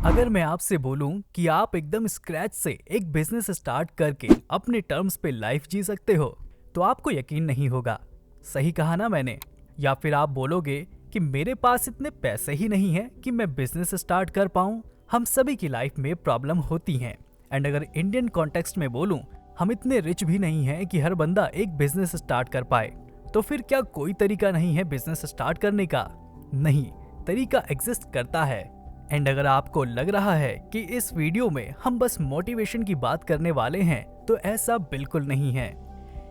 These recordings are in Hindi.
अगर मैं आपसे बोलूं कि आप एकदम स्क्रैच से एक बिजनेस स्टार्ट करके अपने टर्म्स पे लाइफ जी सकते हो, तो आपको यकीन नहीं होगा। सही कहा ना मैंने? या फिर आप बोलोगे कि मेरे पास इतने पैसे ही नहीं हैं कि मैं बिजनेस स्टार्ट कर पाऊं। हम सभी की लाइफ में प्रॉब्लम होती हैं। एंड अगर इंडियन कॉन्टेक्स्ट में बोलूं, हम इतने रिच भी नहीं हैं कि हर बंदा एक बिजनेस स्टार्ट कर पाए। तो फिर क्या कोई तरीका नहीं है बिजनेस स्टार्ट करने का? नहीं, तरीका एग्जिस्ट करता है। एंड अगर आपको लग रहा है कि इस वीडियो में हम बस मोटिवेशन की बात करने वाले हैं, तो ऐसा बिल्कुल नहीं है।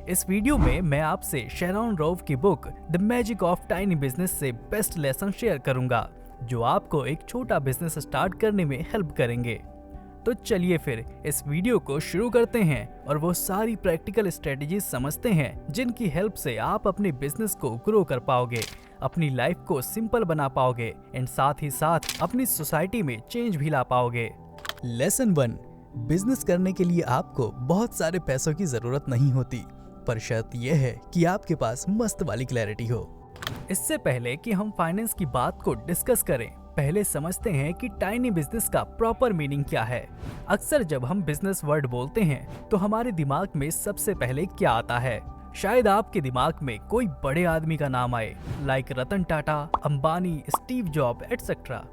इस वीडियो में मैं आपसे शेरॉन रोव की book the magic of tiny business से बेस्ट लेसन शेयर करूंगा, जो आपको एक छोटा बिजनेस स्टार्ट करने में हेल्प करेंगे। तो चलिए फिर इस वीडियो को शुरू करते हैं और वो सारी प्रैक्टिकल स्ट्रेटेजीज समझते हैं जिनकी हेल्प से आप अपने बिजनेस को ग्रो कर पाओगे, अपनी लाइफ को सिंपल बना पाओगे एंड साथ ही साथ अपनी सोसाइटी में चेंज भी ला पाओगे। लेसन 1, बिजनेस करने के लिए आपको बहुत सारे पैसों की जरूरत नहीं होती, पर शर्त यह है कि आपके पास मस्त वाली क्लैरिटी हो। इससे पहले कि हम फाइनेंस की बात को डिस्कस करें, पहले समझते हैं कि टाइनी बिजनेस का प्रॉपर मीनिंग क्या है। अक्सर जब हम बिजनेस वर्ड बोलते हैं तो हमारे दिमाग में सबसे पहले क्या आता है? शायद आपके दिमाग में कोई बड़े आदमी का नाम आए, like Ratan Tata, Ambani, Steve Job etcetera.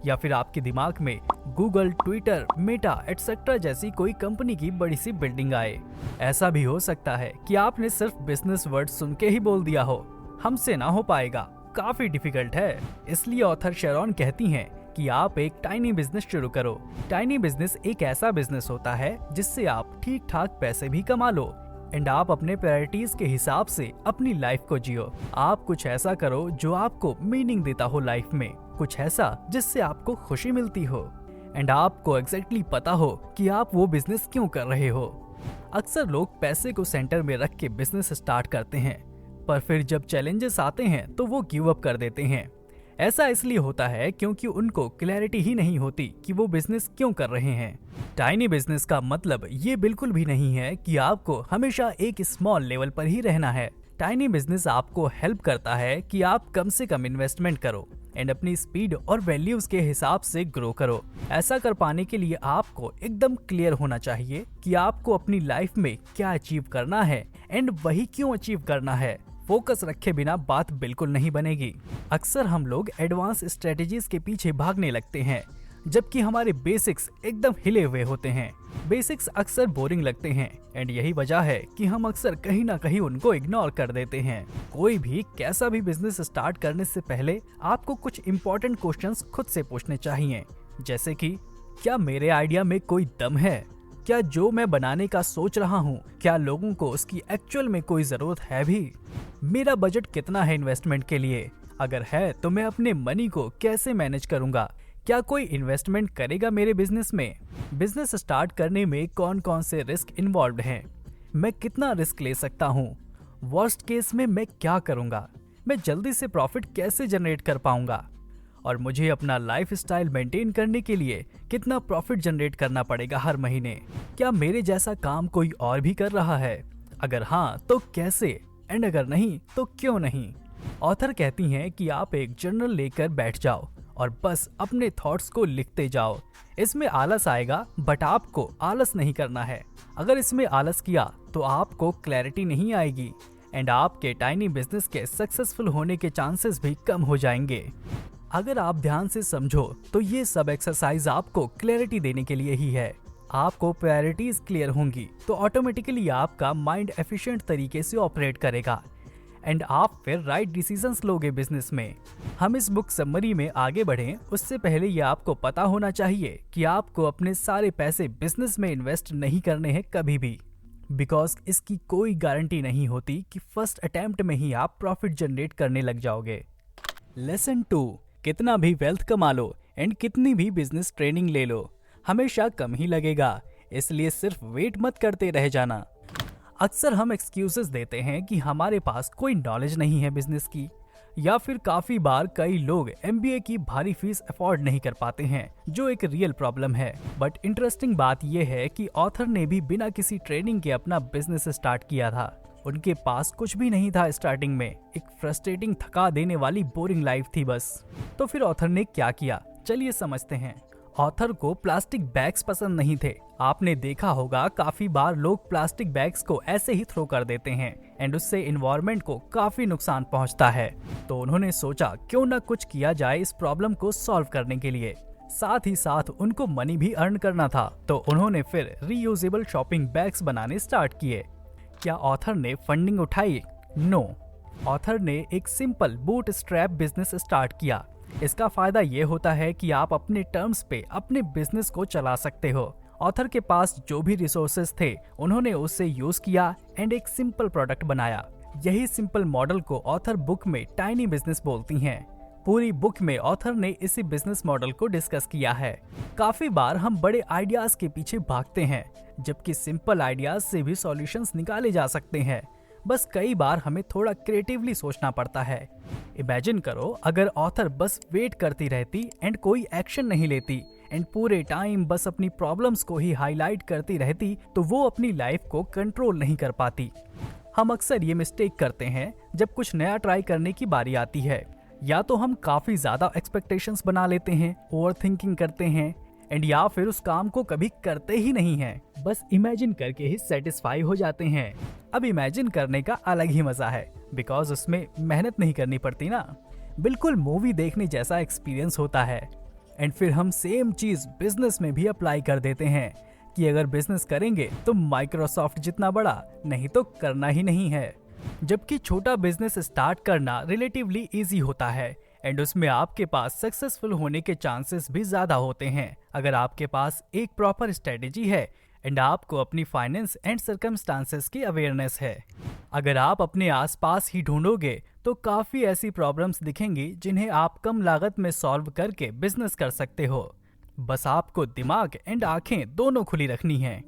या फिर आपके दिमाग में गूगल, ट्विटर, मेटा एटसेट्रा जैसी कोई कंपनी की बड़ी सी बिल्डिंग आए। ऐसा भी हो सकता है कि आपने सिर्फ बिजनेस वर्ड सुन के ही बोल दिया हो, हमसे ना हो पाएगा, काफी डिफिकल्ट है। इसलिए ऑथर शेरॉन कहती हैं कि आप एक टाइनी बिजनेस शुरू करो। टाइनी बिजनेस एक ऐसा बिजनेस होता है जिससे आप ठीक ठाक पैसे भी कमा लो एंड आप अपने प्रायोरिटीज के हिसाब से अपनी लाइफ को जियो। आप कुछ ऐसा करो जो आपको मीनिंग देता हो लाइफ में, कुछ ऐसा जिससे आपको खुशी मिलती हो एंड आपको एग्जैक्टली पता हो कि आप वो बिजनेस क्यों कर रहे हो। अक्सर लोग पैसे को सेंटर में रख के बिजनेस स्टार्ट करते हैं, पर फिर जब चैलेंजेस आते हैं तो वो गिव अप कर देते हैं। ऐसा इसलिए होता है क्योंकि उनको क्लैरिटी ही नहीं होती कि वो बिजनेस क्यों कर रहे हैं। टाइनी बिजनेस का मतलब ये बिल्कुल भी नहीं है कि आपको हमेशा एक स्मॉल लेवल पर ही रहना है। टाइनी बिजनेस आपको हेल्प करता है कि आप कम से कम इन्वेस्टमेंट करो एंड अपनी स्पीड और वैल्यूज के हिसाब से ग्रो करो। ऐसा कर पाने के लिए आपको एकदम क्लियर होना चाहिए कि आपको अपनी लाइफ में क्या अचीव करना है एंड वही क्यों अचीव करना है। फोकस रखे बिना बात बिल्कुल नहीं बनेगी। अक्सर हम लोग एडवांस स्ट्रेटेजीज के पीछे भागने लगते हैं, जबकि हमारे बेसिक्स एकदम हिले हुए होते हैं। बेसिक्स अक्सर बोरिंग लगते हैं एंड यही वजह है कि हम अक्सर कहीं ना कहीं उनको इग्नोर कर देते हैं। कोई भी कैसा भी बिजनेस स्टार्ट करने से पहले आपको कुछ इम्पोर्टेंट क्वेश्चंस खुद से पूछने चाहिए, जैसे कि क्या मेरे आइडिया में कोई दम है? क्या जो मैं बनाने का सोच रहा हूँ, क्या लोगों को उसकी एक्चुअल में कोई जरूरत है भी? मेरा बजट कितना है इन्वेस्टमेंट के लिए? अगर है तो मैं अपने मनी को कैसे मैनेज करूंगा? क्या कोई इन्वेस्टमेंट करेगा मेरे बिजनेस में? बिजनेस स्टार्ट करने में कौन कौन से रिस्क इन्वॉल्व हैं? मैं कितना रिस्क ले सकता हूँ? वर्स्ट केस में मैं क्या करूंगा? मैं जल्दी से प्रॉफिट कैसे जनरेट कर पाऊंगा? और मुझे अपना लाइफ स्टाइल मेंटेन करने के लिए कितना प्रॉफिट जनरेट करना पड़ेगा हर महीने? क्या मेरे जैसा काम कोई और भी कर रहा है? अगर हाँ तो कैसे? एंड अगर नहीं तो क्यों नहीं? ऑथर कहती हैं कि आप एक जर्नल लेकर बैठ जाओ और बस अपने थॉट्स को लिखते जाओ। इसमें आलस आएगा, बट आपको आलस नहीं करना है। अगर इसमें आलस किया तो आपको क्लैरिटी नहीं आएगी एंड आपके टाइनी बिजनेस के सक्सेसफुल होने के चांसेस भी कम हो जाएंगे। अगर आप ध्यान से समझो तो ये सब एक्सरसाइज आपको क्लैरिटी देने के लिए ही है। आपको प्रायोरिटीज क्लियर होंगी तो ऑटोमेटिकली आपका माइंड एफिशिएंट तरीके से ऑपरेट करेगा एंड आप फिर राइट डिसीजंस लोगे बिजनेस में। हम इस बुक समरी में आगे बढ़ें उससे पहले ये आपको पता होना चाहिए कि आपको अपने सारे पैसे बिजनेस में इन्वेस्ट नहीं करने हैं कभी भी, बिकॉज इसकी कोई गारंटी नहीं होती कि फर्स्ट अटेम्प्ट में ही आप प्रॉफिट जनरेट करने लग जाओगे। लेसन 2, कितना भी वेल्थ कमा लो एंड कितनी भी बिजनेस ट्रेनिंग ले लो, हमेशा कम ही लगेगा, इसलिए सिर्फ वेट मत करते रह जाना। अक्सर हम एक्सक्यूजेस देते हैं कि हमारे पास कोई नॉलेज नहीं है बिजनेस की, या फिर काफी बार कई लोग MBA की भारी फीस अफोर्ड नहीं कर पाते हैं, जो एक रियल प्रॉब्लम है। बट इंटरेस्टिंग बात यह है कि ऑथर ने भी बिना किसी ट्रेनिंग के अपना बिजनेस स्टार्ट किया था। उनके पास कुछ भी नहीं था स्टार्टिंग में, एक फ्रस्ट्रेटिंग, थका देने वाली बोरिंग लाइफ थी बस। तो फिर ऑथर ने क्या किया, चलिए समझते हैं। ऑथर को प्लास्टिक बैग्स पसंद नहीं थे। आपने देखा होगा काफी बार लोग प्लास्टिक बैग्स को ऐसे ही थ्रो कर देते हैं एंड उससे इन्वायरमेंट को काफी नुकसान पहुंचता है। तो उन्होंने सोचा क्यों न कुछ किया जाए इस प्रॉब्लम को सॉल्व करने के लिए। साथ ही साथ उनको मनी भी अर्न करना था, तो उन्होंने फिर रीयूजेबल शॉपिंग बैग्स बनाने स्टार्ट किए। क्या ऑथर ने फंडिंग उठाई? नो। ऑथर ने एक simple boot strap business start किया। इसका फायदा ये होता है कि आप अपने टर्म्स पे अपने बिजनेस को चला सकते हो। ऑथर के पास जो भी रिसोर्सेज थे उन्होंने उससे यूज किया एंड एक सिंपल प्रोडक्ट बनाया। यही सिंपल मॉडल को ऑथर बुक में टाइनी बिजनेस बोलती हैं। पूरी बुक में ऑथर ने इसी बिजनेस मॉडल को डिस्कस किया है। काफी बार हम बड़े आइडियाज के पीछे भागते हैं, जबकि सिंपल आइडियाज से भी सॉल्यूशंस निकाले जा सकते हैं। बस कई बार हमें थोड़ा क्रिएटिवली सोचना पड़ता है। इमेजिन करो अगर ऑथर बस वेट करती रहती एंड कोई एक्शन नहीं लेती एंड पूरे टाइम बस अपनी प्रॉब्लम्स को ही हाईलाइट करती रहती, तो वो अपनी लाइफ को कंट्रोल नहीं कर पाती। हम अक्सर ये मिस्टेक करते हैं जब कुछ नया ट्राई करने की बारी आती है। या तो हम काफी ज्यादा एक्सपेक्टेशंस बना लेते हैं, ओवर थिंकिंग करते हैं एंड या फिर उस काम को कभी करते ही नहीं हैं, बस इमेजिन करके ही सेटिस्फाई हो जाते हैं। अब इमेजिन करने का अलग ही मजा है, बिकॉज उसमें मेहनत नहीं करनी पड़ती ना। बिल्कुल मूवी देखने जैसा एक्सपीरियंस होता है। एंड फिर हम सेम चीज बिजनेस में भी अप्लाई कर देते हैं कि अगर बिजनेस करेंगे तो माइक्रोसॉफ्ट जितना बड़ा, नहीं तो करना ही नहीं है। जबकि छोटा बिजनेस स्टार्ट करना रिलेटिवली इजी होता है एंड उसमें आपके पास सक्सेसफुल होने के चांसेस भी ज्यादा होते हैं अगर आपके पास एक प्रॉपर स्ट्रेटेजी है एंड आपको अपनी फाइनेंस एंड सर्कमस्टांसेस की अवेयरनेस है। अगर आप अपने आसपास ही ढूंढोगे तो काफी ऐसी प्रॉब्लम्स दिखेंगी जिन्हें आप कम लागत में सॉल्व करके बिजनेस कर सकते हो। बस आपको दिमाग एंड आंखें दोनों खुली रखनी है।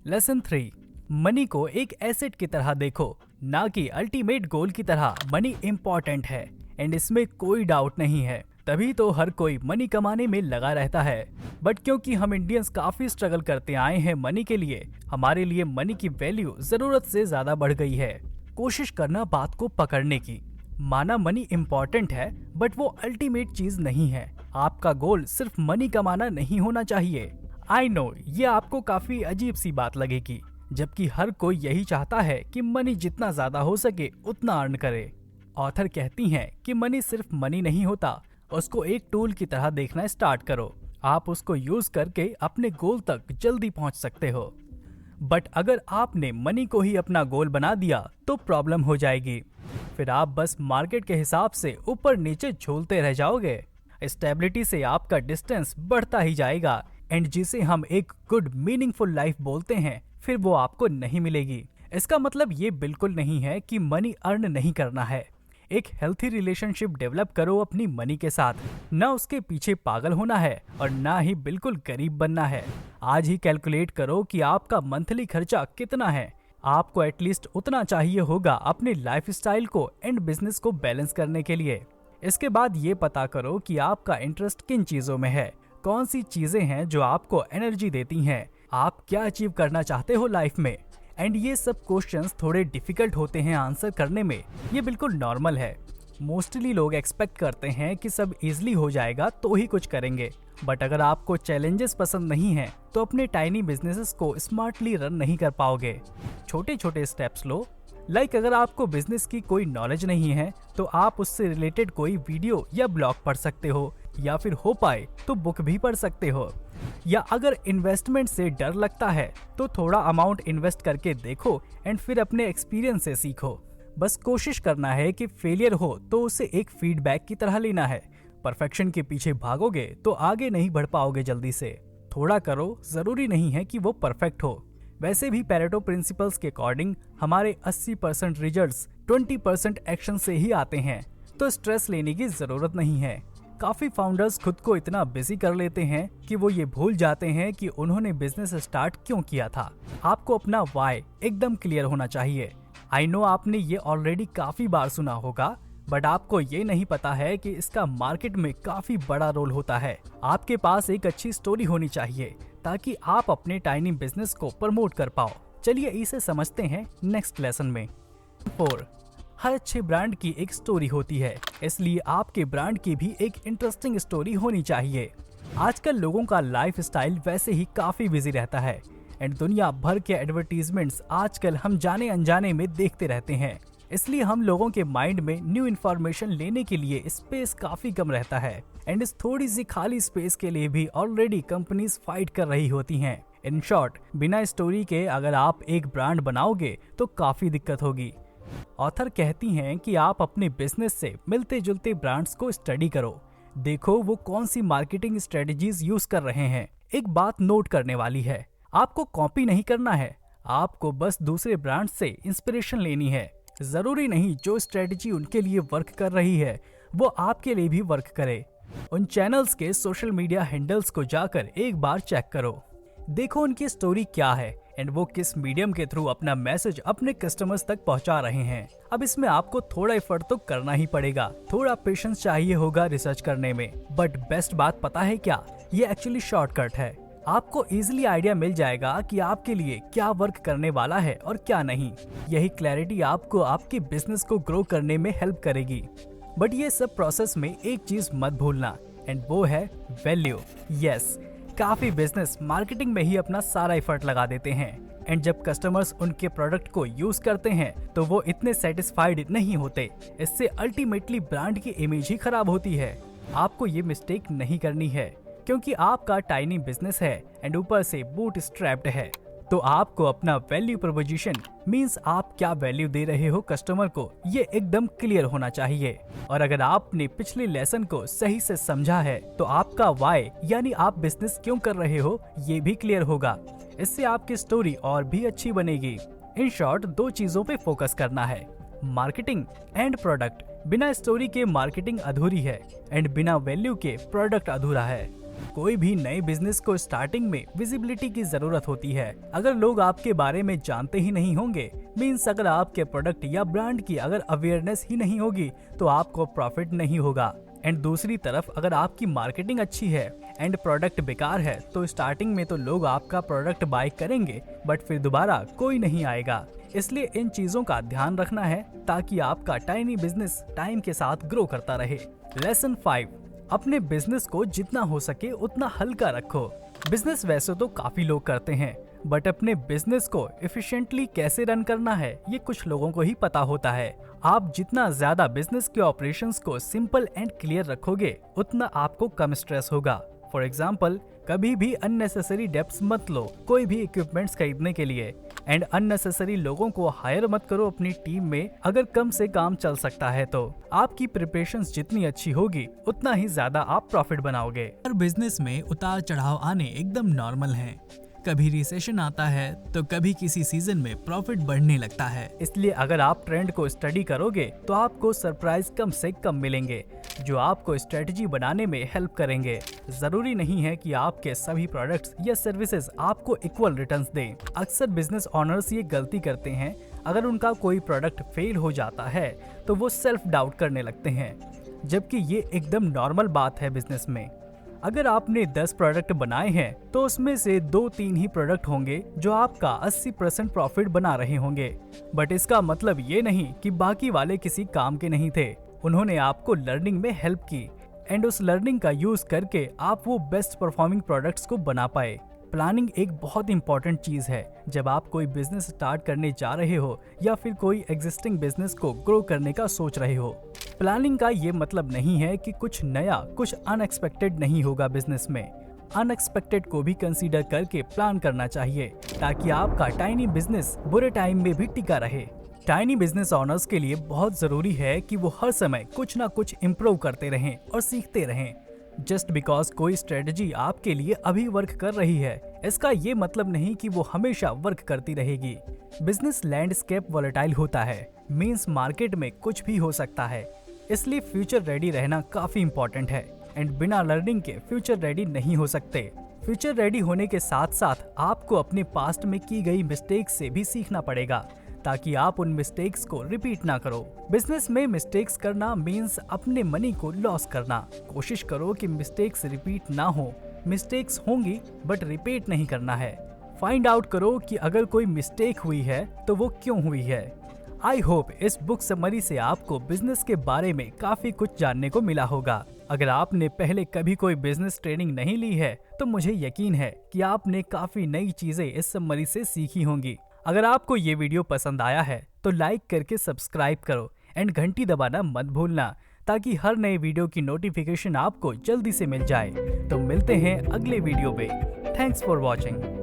लेसन 3, मनी को एक एसेट की तरह देखो, ना कि अल्टीमेट गोल की तरह। मनी इम्पोर्टेंट है एंड इसमें कोई डाउट नहीं है, तभी तो हर कोई मनी कमाने में लगा रहता है। बट क्योंकि हम इंडियंस काफी स्ट्रगल करते आए हैं मनी के लिए, हमारे लिए मनी की वैल्यू जरूरत से ज्यादा बढ़ गई है। कोशिश करना बात को पकड़ने की। माना मनी इम्पोर्टेंट है, बट वो अल्टीमेट चीज नहीं है। आपका गोल सिर्फ मनी कमाना नहीं होना चाहिए। आई नो ये आपको काफी अजीब सी बात लगेगी, जबकि हर कोई यही चाहता है कि मनी जितना ज्यादा हो सके उतना अर्न करे। ऑथर कहती हैं कि मनी सिर्फ मनी नहीं होता, उसको एक टूल की तरह देखना स्टार्ट करो। आप उसको यूज करके अपने गोल तक जल्दी पहुंच सकते हो। बट अगर आपने मनी को ही अपना गोल बना दिया तो प्रॉब्लम हो जाएगी। फिर आप बस मार्केट के हिसाब से ऊपर नीचे झूलते रह जाओगे। स्टेबिलिटी से आपका डिस्टेंस बढ़ता ही जाएगा एंड जिसे हम एक गुड मीनिंगफुल लाइफ बोलते हैं, फिर वो आपको नहीं मिलेगी। इसका मतलब ये बिल्कुल नहीं है कि मनी अर्न नहीं करना है। एक हेल्थी रिलेशनशिप डेवलप करो अपनी मनी के साथ। ना उसके पीछे पागल होना है और ना ही बिल्कुल गरीब बनना है। आज ही कैलकुलेट करो कि आपका मंथली खर्चा कितना है। आपको एटलीस्ट उतना चाहिए होगा अपने लाइफस्टाइल को एंड बिजनेस को बैलेंस करने के लिए। इसके बाद ये पता करो कि आपका इंटरेस्ट किन चीजों में है, कौन सी चीजें हैं जो आपको एनर्जी देती हैं, आप क्या अचीव करना चाहते हो लाइफ में। एंड ये सब क्वेश्चंस थोड़े डिफिकल्ट होते हैं आंसर करने में, ये बिल्कुल नॉर्मल है। मोस्टली लोग एक्सपेक्ट करते हैं कि सब इजीली हो जाएगा तो ही कुछ करेंगे। बट अगर आपको चैलेंजेस पसंद नहीं है तो अपने टाइनी बिजनेसेस को स्मार्टली रन नहीं कर पाओगे। छोटे छोटे स्टेप्स लो। लाइक अगर आपको बिजनेस की कोई नॉलेज नहीं है तो आप उससे रिलेटेड कोई वीडियो या ब्लॉग पढ़ सकते हो, या फिर हो पाए तो बुक भी पढ़ सकते हो। या अगर इन्वेस्टमेंट से डर लगता है तो थोड़ा अमाउंट इन्वेस्ट करके देखो एंड फिर अपने एक्सपीरियंस से सीखो। बस कोशिश करना है कि फेलियर हो तो उसे एक फीडबैक की तरह लेना है। परफेक्शन के पीछे भागोगे तो आगे नहीं बढ़ पाओगे जल्दी से। थोड़ा करो, जरूरी नहीं है कि वो परफेक्ट हो। वैसे भी पैरेटो प्रिंसिपल्स के अकॉर्डिंग हमारे 80% रिजल्ट्स 20% एक्शन से ही आते हैं, तो स्ट्रेस लेने की जरूरत नहीं है। काफी फाउंडर्स खुद को इतना बिजी कर लेते हैं कि वो ये भूल जाते हैं कि उन्होंने बिजनेस स्टार्ट क्यों किया था। आपको अपना वाई एकदम क्लियर होना चाहिए। आई नो आपने ये ऑलरेडी काफी बार सुना होगा, बट आपको ये नहीं पता है कि इसका मार्केट में काफी बड़ा रोल होता है। आपके पास एक अच्छी स्टोरी होनी चाहिए ताकि आप अपने टाइनी बिजनेस को प्रमोट कर पाओ। चलिए इसे समझते हैं नेक्स्ट लेसन में। 4. हर अच्छे ब्रांड की एक स्टोरी होती है, इसलिए आपके ब्रांड की भी एक इंटरेस्टिंग स्टोरी होनी चाहिए। आजकल लोगों का लाइफ स्टाइल वैसे ही काफी बिजी रहता है एंड दुनिया भर के एडवर्टीजमेंट्स आजकल हम जाने अनजाने में देखते रहते हैं। इसलिए हम लोगों के माइंड में न्यू इन्फॉर्मेशन लेने के लिए स्पेस काफी कम रहता है एंड इस थोड़ी सी खाली स्पेस के लिए भी ऑलरेडी कंपनीज फाइट कर रही होती हैं। इन शॉर्ट, बिना स्टोरी के अगर आप एक ब्रांड बनाओगे तो काफी दिक्कत होगी। ऑथर कहती हैं कि आप अपने बिजनेस से मिलते जुलते ब्रांड्स को स्टडी करो, देखो वो कौन सी मार्केटिंग स्ट्रेटजीज यूज कर रहे हैं। एक बात नोट करने वाली है, आपको कॉपी नहीं करना है, आपको बस दूसरे ब्रांड से इंस्पिरेशन लेनी है। जरूरी नहीं जो स्ट्रेटजी उनके लिए वर्क कर रही है वो आपके लिए भी वर्क करे। उन चैनल्स के सोशल मीडिया हैंडल्स को जाकर एक बार चेक करो, देखो उनकी स्टोरी क्या है एंड वो किस मीडियम के थ्रू अपना मैसेज अपने कस्टमर्स तक पहुंचा रहे हैं। अब इसमें आपको थोड़ा एफर्ट तो करना ही पड़ेगा, थोड़ा पेशेंस चाहिए होगा रिसर्च करने में। बट बेस्ट बात पता है क्या, ये एक्चुअली शॉर्टकट है। आपको इजीली आइडिया मिल जाएगा कि आपके लिए क्या वर्क करने वाला है और क्या नहीं। यही क्लैरिटी आपको आपके बिजनेस को ग्रो करने में हेल्प करेगी। बट ये सब प्रोसेस में एक चीज मत भूलना एंड वो है वैल्यू। यस, काफी बिजनेस मार्केटिंग में ही अपना सारा एफर्ट लगा देते हैं एंड जब कस्टमर्स उनके प्रोडक्ट को यूज करते हैं तो वो इतने सेटिस्फाइड नहीं होते। इससे अल्टीमेटली ब्रांड की इमेज ही खराब होती है। आपको ये मिस्टेक नहीं करनी है क्योंकि आपका टाइनी बिजनेस है एंड ऊपर से बूट स्ट्रैप्ड है। तो आपको अपना वैल्यू प्रोपोजिशन मींस आप क्या वैल्यू दे रहे हो कस्टमर को, ये एकदम क्लियर होना चाहिए। और अगर आपने पिछले लेसन को सही से समझा है तो आपका वाई यानी आप बिजनेस क्यों कर रहे हो ये भी क्लियर होगा। इससे आपकी स्टोरी और भी अच्छी बनेगी। इन शॉर्ट, दो चीजों पे फोकस करना है, मार्केटिंग एंड प्रोडक्ट। बिना स्टोरी के मार्केटिंग अधूरी है एंड बिना वैल्यू के प्रोडक्ट अधूरा है। कोई भी नए बिजनेस को स्टार्टिंग में विजिबिलिटी की जरूरत होती है। अगर लोग आपके बारे में जानते ही नहीं होंगे, मींस अगर आपके प्रोडक्ट या ब्रांड की अगर अवेयरनेस ही नहीं होगी तो आपको प्रॉफिट नहीं होगा। एंड दूसरी तरफ अगर आपकी मार्केटिंग अच्छी है एंड प्रोडक्ट बेकार है तो स्टार्टिंग में तो लोग आपका प्रोडक्ट बाय करेंगे बट फिर दोबारा कोई नहीं आएगा। इसलिए इन चीजों का ध्यान रखना है ताकि आपका टाइनी बिजनेस टाइम के साथ ग्रो करता रहे। लेसन 5, अपने बिजनेस को जितना हो सके उतना हल्का रखो। बिजनेस वैसे तो काफी लोग करते हैं बट अपने बिजनेस को एफिशिएंटली कैसे रन करना है ये कुछ लोगों को ही पता होता है। आप जितना ज्यादा बिजनेस के ऑपरेशंस को सिंपल एंड क्लियर रखोगे उतना आपको कम स्ट्रेस होगा। फॉर एग्जाम्पल, कभी भी अननेसेसरी डेब्ट्स मत लो कोई भी इक्विपमेंट्स खरीदने के लिए एंड अननेसेसरी लोगों को हायर मत करो अपनी टीम में अगर कम से काम चल सकता है तो। आपकी प्रिपरेशंस जितनी अच्छी होगी उतना ही ज्यादा आप प्रॉफिट बनाओगे। हर बिजनेस में उतार चढ़ाव आने एकदम नॉर्मल हैं। कभी रिसेशन आता है तो कभी किसी सीजन में प्रॉफिट बढ़ने लगता है। इसलिए अगर आप ट्रेंड को स्टडी करोगे तो आपको सरप्राइज कम से कम मिलेंगे जो आपको स्ट्रेटजी बनाने में हेल्प करेंगे। जरूरी नहीं है कि आपके सभी प्रोडक्ट्स या सर्विसेज आपको इक्वल रिटर्न्स दें। अक्सर बिजनेस ओनर्स ये गलती करते हैं, अगर उनका कोई प्रोडक्ट फेल हो जाता है तो वो सेल्फ डाउट करने लगते हैं, जबकि ये एकदम नॉर्मल बात है बिजनेस में। अगर आपने 10 प्रोडक्ट बनाए हैं तो उसमें से 2-3 ही प्रोडक्ट होंगे जो आपका 80% प्रॉफिट बना रहे होंगे। बट इसका मतलब ये नहीं कि बाकी वाले किसी काम के नहीं थे। उन्होंने आपको लर्निंग में हेल्प की एंड उस लर्निंग का यूज करके आप वो बेस्ट परफॉर्मिंग प्रोडक्ट्स को बना पाए। प्लानिंग एक बहुत इंपॉर्टेंट चीज है जब आप कोई बिजनेस स्टार्ट करने जा रहे हो या फिर कोई एग्जिस्टिंग बिजनेस को ग्रो करने का सोच रहे हो। प्लानिंग का ये मतलब नहीं है कि कुछ नया, कुछ अनएक्सपेक्टेड नहीं होगा बिजनेस में। अनएक्सपेक्टेड को भी कंसीडर करके प्लान करना चाहिए ताकि आपका टाइनी बिजनेस बुरे टाइम में भी टिका रहे। टाइनी बिजनेस ओनर्स के लिए बहुत जरूरी है कि वो हर समय कुछ ना कुछ इम्प्रूव करते रहें और सीखते रहें। जस्ट बिकॉज कोई स्ट्रेटजी आपके लिए अभी वर्क कर रही है इसका ये मतलब नहीं कि वो हमेशा वर्क करती रहेगी। बिजनेस लैंडस्केप वॉलेटाइल होता है, मींस मार्केट में कुछ भी हो सकता है। इसलिए फ्यूचर रेडी रहना काफी इम्पोर्टेंट है एंड बिना लर्निंग के फ्यूचर रेडी नहीं हो सकते। फ्यूचर रेडी होने के साथ साथ आपको अपने पास्ट में की गई मिस्टेक्स से भी सीखना पड़ेगा ताकि आप उन मिस्टेक्स को रिपीट ना करो। बिजनेस में मिस्टेक्स करना मींस अपने मनी को लॉस करना। कोशिश करो कि मिस्टेक्स रिपीट ना हो। मिस्टेक्स होंगी बट रिपीट नहीं करना है। फाइंड आउट करो कि अगर कोई मिस्टेक हुई है तो वो क्यों हुई है। आई होप इस बुक समरी से आपको बिजनेस के बारे में काफी कुछ जानने को मिला होगा। अगर आपने पहले कभी कोई बिजनेस ट्रेनिंग नहीं ली है तो मुझे यकीन है कि आपने काफी नई चीजें इस समरी से सीखी होंगी। अगर आपको ये वीडियो पसंद आया है तो लाइक करके सब्सक्राइब करो एंड घंटी दबाना मत भूलना, ताकि हर नए वीडियो की नोटिफिकेशन आपको जल्दी से मिल जाए। तो मिलते हैं अगले वीडियो में। Thanks for watching.